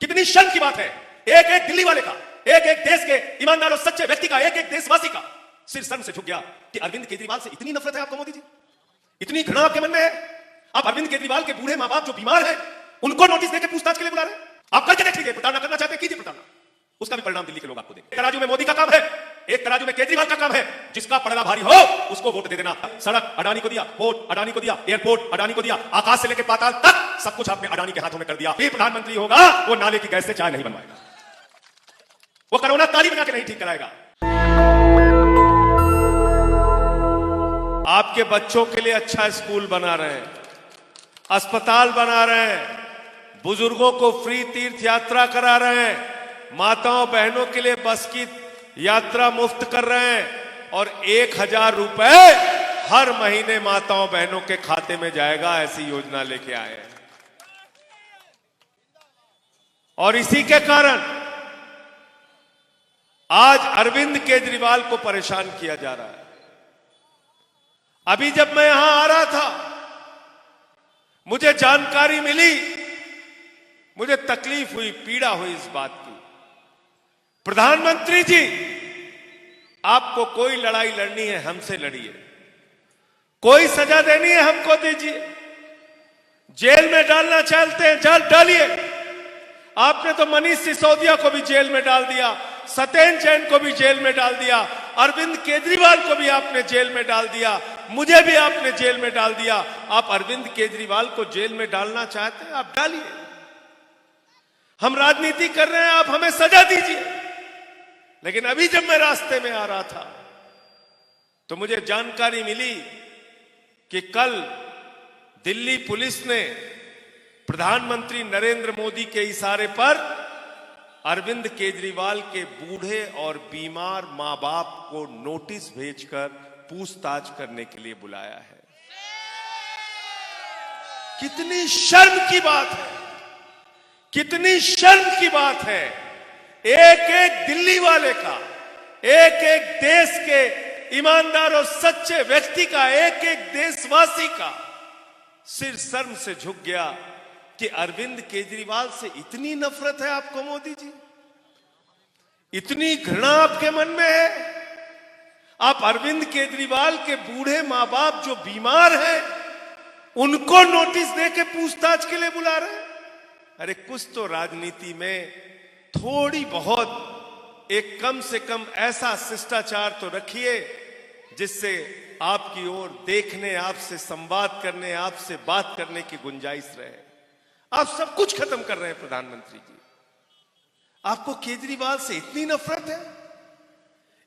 कितनी शर्म की बात है। एक एक दिल्ली वाले का, एक एक देश के ईमानदार और सच्चे व्यक्ति का, एक एक देशवासी का सिर शर्म से झुक गया कि अरविंद केजरीवाल से इतनी नफरत है आपको मोदी जी, इतनी घृणा आपके मन में है। आप अरविंद केजरीवाल के बूढ़े मां बाप जो बीमार हैं उनको नोटिस देकर पूछताछ के लिए बुला रहे हैं। आप करके देख लीजिए, प्रताड़ना करना चाहते हैं कीजिए प्रताड़ना, उसका भी परिणाम दिल्ली के लोग आपको देंगे। तराजू में मोदी का काम है, एक तराजू में केजरीवाल का काम है। जिसका पड़ला भारी हो उसको वोट दे देना। सड़क अडानी को दिया, पोर्ट अडानी को दिया, एयरपोर्ट अडानी को दिया, आकाश से लेकर पाताल तक सब कुछ आपने अडानी के हाथों में कर दिया। ये प्रधानमंत्री होगा वो नाले की गैस से चाय नहीं बनवाएगा, वो कोरोना ताली बना के नहीं ठीक कराएगा। आपके बच्चों के लिए अच्छा स्कूल बना रहे हैं, अस्पताल बना रहे हैं, बुजुर्गों को फ्री तीर्थ यात्रा करा रहे हैं, माताओं बहनों के लिए बस की यात्रा मुफ्त कर रहे हैं और 1000 रुपए हर महीने माताओं बहनों के खाते में जाएगा, ऐसी योजना लेके आए हैं। और इसी के कारण आज अरविंद केजरीवाल को परेशान किया जा रहा है। अभी जब मैं यहां आ रहा था मुझे जानकारी मिली, मुझे तकलीफ हुई, पीड़ा हुई इस बात की। प्रधानमंत्री जी, आपको कोई लड़ाई लड़नी है हमसे लड़िए, कोई सजा देनी है हमको दीजिए, जेल में डालना चाहते हैं जेल डालिए। आपने तो मनीष सिसोदिया को भी जेल में डाल दिया, सत्येंद्र जैन को भी जेल में डाल दिया, अरविंद केजरीवाल को भी आपने जेल में डाल दिया, मुझे भी आपने जेल में डाल दिया। आप अरविंद केजरीवाल को जेल में डालना चाहते हैं, आप डालिए। हम राजनीति कर रहे हैं, आप हमें सजा दीजिए। लेकिन अभी जब मैं रास्ते में आ रहा था तो मुझे जानकारी मिली कि कल दिल्ली पुलिस ने प्रधानमंत्री नरेंद्र मोदी के इशारे पर अरविंद केजरीवाल के बूढ़े और बीमार मां बाप को नोटिस भेजकर पूछताछ करने के लिए बुलाया है। कितनी शर्म की बात है, कितनी शर्म की बात है। एक एक दिल्ली वाले का, एक एक देश के ईमानदार और सच्चे व्यक्ति का, एक एक देशवासी का सिर शर्म से झुक गया कि अरविंद केजरीवाल से इतनी नफरत है आपको मोदी जी, इतनी घृणा आपके मन में है। आप अरविंद केजरीवाल के बूढ़े मां बाप जो बीमार हैं उनको नोटिस देके पूछताछ के लिए बुला रहे हैं। अरे कुछ तो राजनीति में थोड़ी बहुत एक कम से कम ऐसा शिष्टाचार तो रखिए जिससे आपकी ओर देखने, आपसे संवाद करने, आपसे बात करने की गुंजाइश रहे। आप सब कुछ खत्म कर रहे हैं प्रधानमंत्री जी। आपको केजरीवाल से इतनी नफरत है,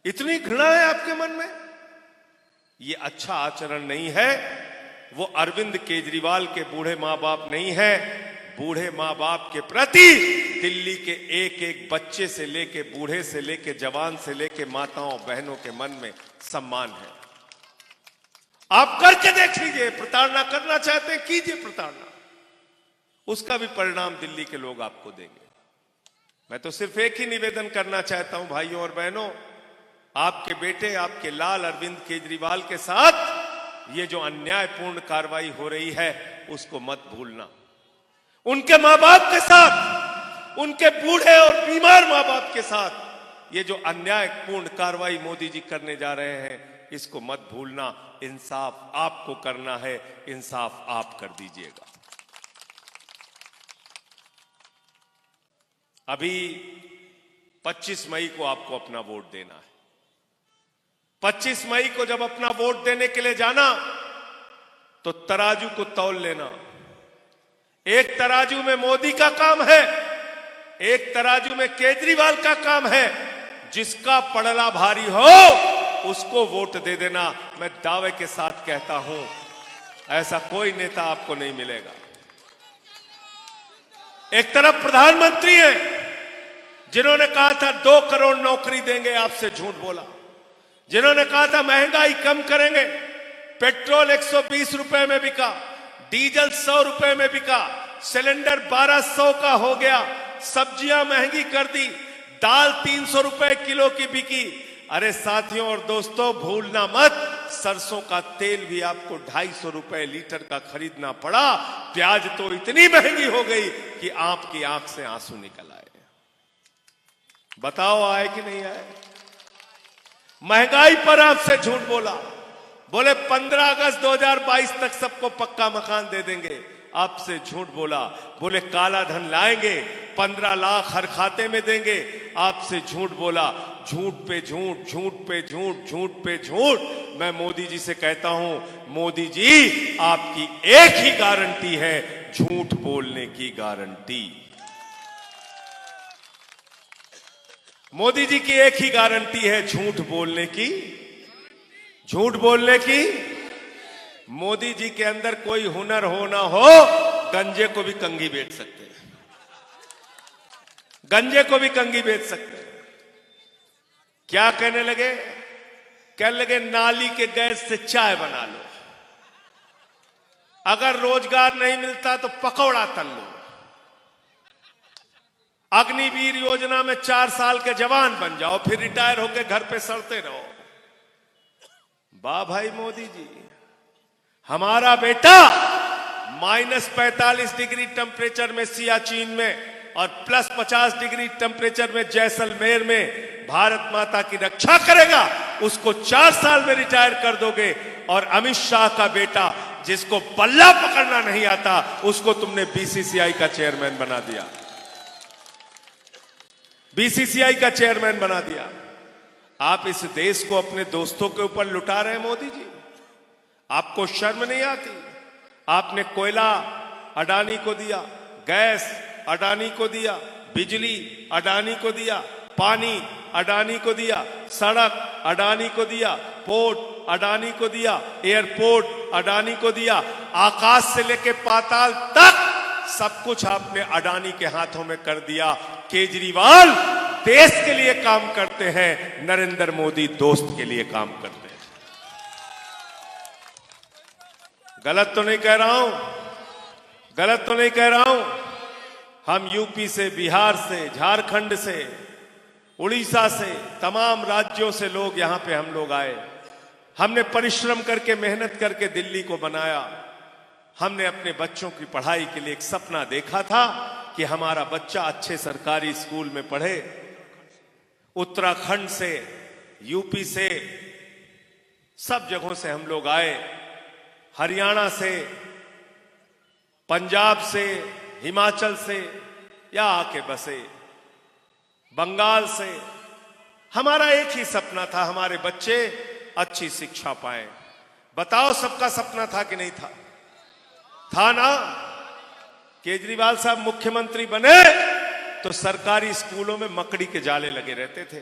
इतनी घृणा है आपके मन में, ये अच्छा आचरण नहीं है। वो अरविंद केजरीवाल के बूढ़े मां बाप नहीं है। बूढ़े मां बाप के प्रति दिल्ली के एक एक बच्चे से लेके, बूढ़े से लेके, जवान से लेके माताओं बहनों के मन में सम्मान है। आप करके देख लीजिए, प्रताड़ना करना चाहते हैं कीजिए प्रताड़ना, उसका भी परिणाम दिल्ली के लोग आपको देंगे। मैं तो सिर्फ एक ही निवेदन करना चाहता हूं भाइयों और बहनों, आपके बेटे, आपके लाल अरविंद केजरीवाल के साथ ये जो अन्यायपूर्ण कार्रवाई हो रही है उसको मत भूलना। उनके मां बाप के साथ, उनके बूढ़े और बीमार मां बाप के साथ ये जो अन्यायपूर्ण कार्रवाई मोदी जी करने जा रहे हैं इसको मत भूलना। इंसाफ आपको करना है, इंसाफ आप कर दीजिएगा। अभी 25 मई को आपको अपना वोट देना है। 25 मई को जब अपना वोट देने के लिए जाना तो तराजू को तौल लेना। एक तराजू में मोदी का काम है, एक तराजू में केजरीवाल का काम है। जिसका पड़ला भारी हो उसको वोट दे देना। मैं दावे के साथ कहता हूं ऐसा कोई नेता आपको नहीं मिलेगा। एक तरफ प्रधानमंत्री हैं जिन्होंने कहा था 2 करोड़ नौकरी देंगे, आपसे झूठ बोला। जिन्होंने कहा था महंगाई कम करेंगे, पेट्रोल 120 रुपए में बिका, डीजल 100 रुपए में बिका, सिलेंडर 1200 का हो गया, सब्जियां महंगी कर दी, दाल 300 रुपए किलो की बिकी। अरे साथियों और दोस्तों, भूलना मत, सरसों का तेल भी आपको 250 रुपए लीटर का खरीदना पड़ा। प्याज तो इतनी महंगी हो गई कि आपकी आंख से आंसू निकल आए। बताओ आए कि नहीं आए? महंगाई पर आपसे झूठ बोला, बोले 15 अगस्त 2022 तक सबको पक्का मकान दे देंगे। आपसे झूठ बोला, बोले काला धन लाएंगे, 15 लाख हर खाते में देंगे। आपसे झूठ बोला। झूठ पे झूठ, झूठ पे झूठ, झूठ पे झूठ। मैं मोदी जी से कहता हूं, मोदी जी आपकी एक ही गारंटी है, झूठ बोलने की गारंटी। मोदी जी की एक ही गारंटी है, झूठ बोलने की। झूठ बोलने की। मोदी जी के अंदर कोई हुनर हो ना हो, गंजे को भी कंघी बेच सकते हैं। गंजे को भी कंघी बेच सकते हैं। क्या कहने लगे? कहने लगे नाली के गैस से चाय बना लो, अगर रोजगार नहीं मिलता तो पकौड़ा तल लो, अग्निवीर योजना में 4 साल के जवान बन जाओ, फिर रिटायर होकर घर पे सड़ते रहो। वाह भाई मोदी जी, हमारा बेटा -45 डिग्री टेम्परेचर में सियाचिन में और +50 डिग्री टेम्परेचर में जैसलमेर में भारत माता की रक्षा करेगा। उसको 4 साल में रिटायर कर दोगे। और अमित शाह का बेटा, जिसको बल्ला पकड़ना नहीं आता, उसको तुमने बीसीसीआई का चेयरमैन बना दिया। बीसीसीआई का चेयरमैन बना दिया। आप इस देश को अपने दोस्तों के ऊपर लुटा रहे हैं मोदी जी। आपको शर्म नहीं आती? आपने कोयला अडानी को दिया, गैस अडानी को दिया, बिजली अडानी को दिया, पानी अडानी को दिया, सड़क अडानी को दिया, पोर्ट अडानी को दिया, एयरपोर्ट अडानी को दिया, आकाश से लेके पाताल तक सब कुछ आपने अडानी के हाथों में कर दिया। केजरीवाल देश के लिए काम करते हैं, नरेंद्र मोदी दोस्त के लिए काम करते हैं। गलत तो नहीं कह रहा हूं? गलत तो नहीं कह रहा हूं? हम यूपी से, बिहार से, झारखंड से, उड़ीसा से, तमाम राज्यों से लोग यहां पे हम लोग आए। हमने परिश्रम करके, मेहनत करके दिल्ली को बनाया। हमने अपने बच्चों की पढ़ाई के लिए एक सपना देखा था कि हमारा बच्चा अच्छे सरकारी स्कूल में पढ़े। उत्तराखंड से, यूपी से, सब जगहों से हम लोग आए। हरियाणा से, पंजाब से, हिमाचल से, या आके बसे बंगाल से। हमारा एक ही सपना था, हमारे बच्चे अच्छी शिक्षा पाएं। बताओ सबका सपना था कि नहीं था? था ना? केजरीवाल साहब मुख्यमंत्री बने तो सरकारी स्कूलों में मकड़ी के जाले लगे रहते थे।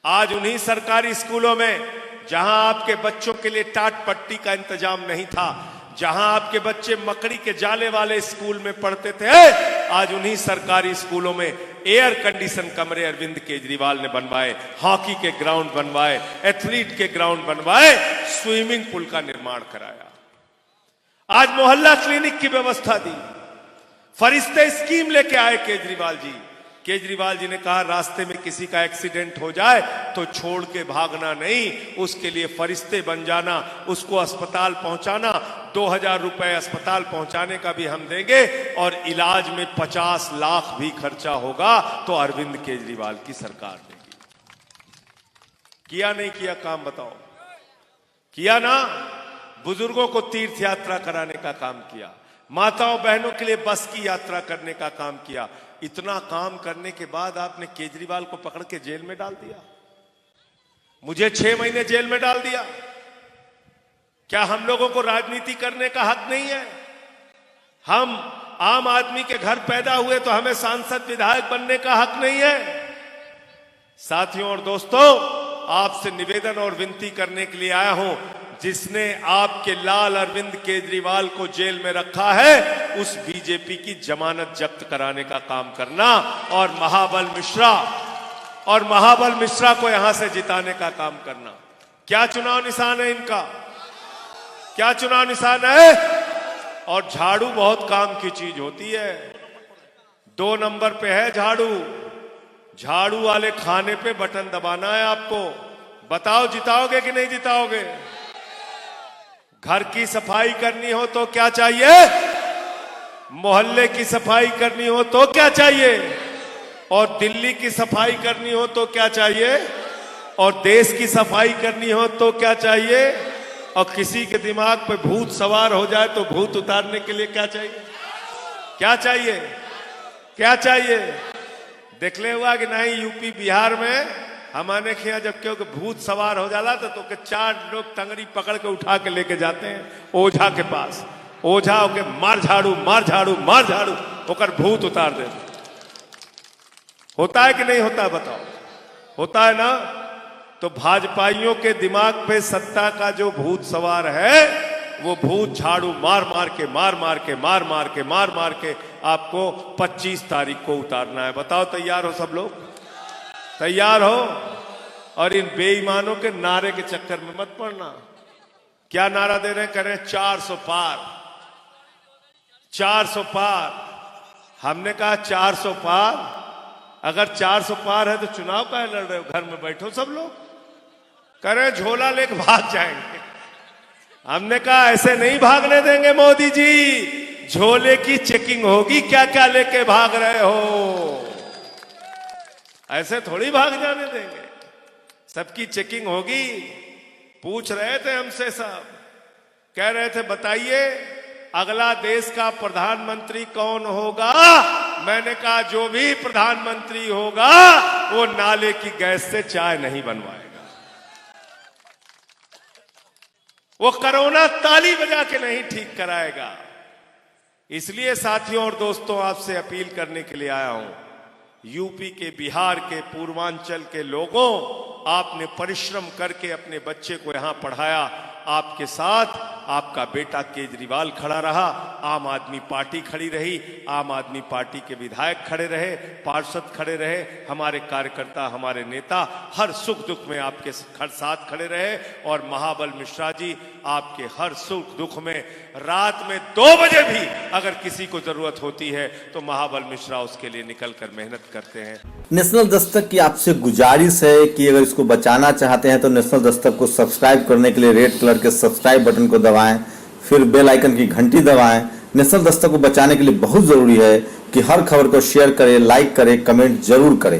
आज उन्हीं सरकारी स्कूलों में जहां आपके बच्चों के लिए टाट पट्टी का इंतजाम नहीं था, जहां आपके बच्चे मकड़ी के जाले वाले स्कूल में पढ़ते थे, आज उन्हीं सरकारी स्कूलों में एयर कंडीशन कमरे अरविंद केजरीवाल ने बनवाए, हॉकी के ग्राउंड बनवाए, एथलीट के ग्राउंड बनवाए, स्विमिंग पूल का निर्माण कराया। आज मोहल्ला क्लिनिक की व्यवस्था दी। फरिश्ते स्कीम लेके आए केजरीवाल जी। केजरीवाल जी ने कहा रास्ते में किसी का एक्सीडेंट हो जाए तो छोड़ के भागना नहीं, उसके लिए फरिश्ते बन जाना, उसको अस्पताल पहुंचाना। 2000 रुपए अस्पताल पहुंचाने का भी हम देंगे और इलाज में 50 लाख भी खर्चा होगा तो अरविंद केजरीवाल की सरकार देगी। किया नहीं किया काम? बताओ। किया ना? बुजुर्गों को तीर्थ यात्रा कराने का काम किया, माताओं बहनों के लिए बस की यात्रा करने का काम किया। इतना काम करने के बाद आपने केजरीवाल को पकड़ के जेल में डाल दिया। मुझे 6 महीने जेल में डाल दिया। क्या हम लोगों को राजनीति करने का हक नहीं है? हम आम आदमी के घर पैदा हुए तो हमें सांसद विधायक बनने का हक नहीं है? साथियों और दोस्तों, आपसे निवेदन और विनती करने के लिए आया हूं, जिसने आपके लाल अरविंद केजरीवाल को जेल में रखा है, उस बीजेपी की जमानत जब्त कराने का काम करना और महाबल मिश्रा को यहां से जिताने का काम करना। क्या चुनाव निशान है इनका? क्या चुनाव निशान है? और झाड़ू बहुत काम की चीज होती है। 2 नंबर पे है झाड़ू। झाड़ू वाले खाने पे बटन दबाना है आपको। बताओ जिताओगे कि नहीं जिताओगे? घर की सफाई करनी हो तो क्या चाहिए? मोहल्ले की सफाई करनी हो तो क्या चाहिए? और दिल्ली की सफाई करनी हो तो क्या चाहिए? और देश की सफाई करनी हो तो क्या चाहिए? और किसी के दिमाग पे भूत सवार हो जाए तो भूत उतारने के लिए क्या चाहिए? क्या चाहिए? क्या चाहिए? देख ले हुआ कि नहीं यूपी बिहार में हमारे यहाँ जब क्योंकि भूत सवार हो जाला तो के 4 लोग टंगड़ी पकड़ के उठा के लेके जाते हैं ओझा के पास। ओझा होके मार झाड़ू मार झाड़ू मार झाड़ू होकर भूत उतार देते। होता है कि नहीं होता? बताओ। होता है ना? तो भाजपाइयों के दिमाग पे सत्ता का जो भूत सवार है वो भूत झाड़ू मार मार के आपको 25 तारीख को उतारना है। बताओ तैयार हो सब लोग? तैयार हो? और इन बेईमानों के नारे के चक्कर में मत पड़ना। क्या नारा दे रहे हैं? कह रहे हैं 400 पार, 400 पार। हमने कहा 400 पार? अगर 400 पार है तो चुनाव काहे लड़ रहे हो? घर में बैठो सब लोग। कह रहे झोला लेके भाग जाएंगे। हमने कहा ऐसे नहीं भागने देंगे मोदी जी, झोले की चेकिंग होगी। क्या क्या लेके भाग रहे हो? ऐसे थोड़ी भाग जाने देंगे, सबकी चेकिंग होगी। पूछ रहे थे हमसे सब, कह रहे थे बताइए अगला देश का प्रधानमंत्री कौन होगा? मैंने कहा जो भी प्रधानमंत्री होगा वो नाले की गैस से चाय नहीं बनवाएगा, वो कोरोना ताली बजा के नहीं ठीक कराएगा। इसलिए साथियों और दोस्तों आपसे अपील करने के लिए आया हूं, यूपी के बिहार के पूर्वांचल के लोगों, आपने परिश्रम करके अपने बच्चे को यहां पढ़ाया। आपके साथ आपका बेटा केजरीवाल खड़ा रहा, आम आदमी पार्टी खड़ी रही, आम आदमी पार्टी के विधायक खड़े रहे, पार्षद खड़े रहे, हमारे कार्यकर्ता हमारे नेता हर सुख दुख में आपके साथ खड़े रहे। और महाबल मिश्रा जी आपके हर सुख दुख में रात में 2 बजे भी अगर किसी को जरूरत होती है तो महाबल मिश्रा उसके लिए निकल कर मेहनत करते हैं। नेशनल दस्तक की आपसे गुजारिश है कि अगर इसको बचाना चाहते हैं तो नेशनल दस्तक को सब्सक्राइब करने के लिए रेड कलर के सब्सक्राइब बटन को दबाएं, फिर बेल आइकन की घंटी दबाएं। नेशनल दस्तक को बचाने के लिए बहुत जरूरी है कि हर खबर को शेयर करें, लाइक करें, कमेंट जरूर करें।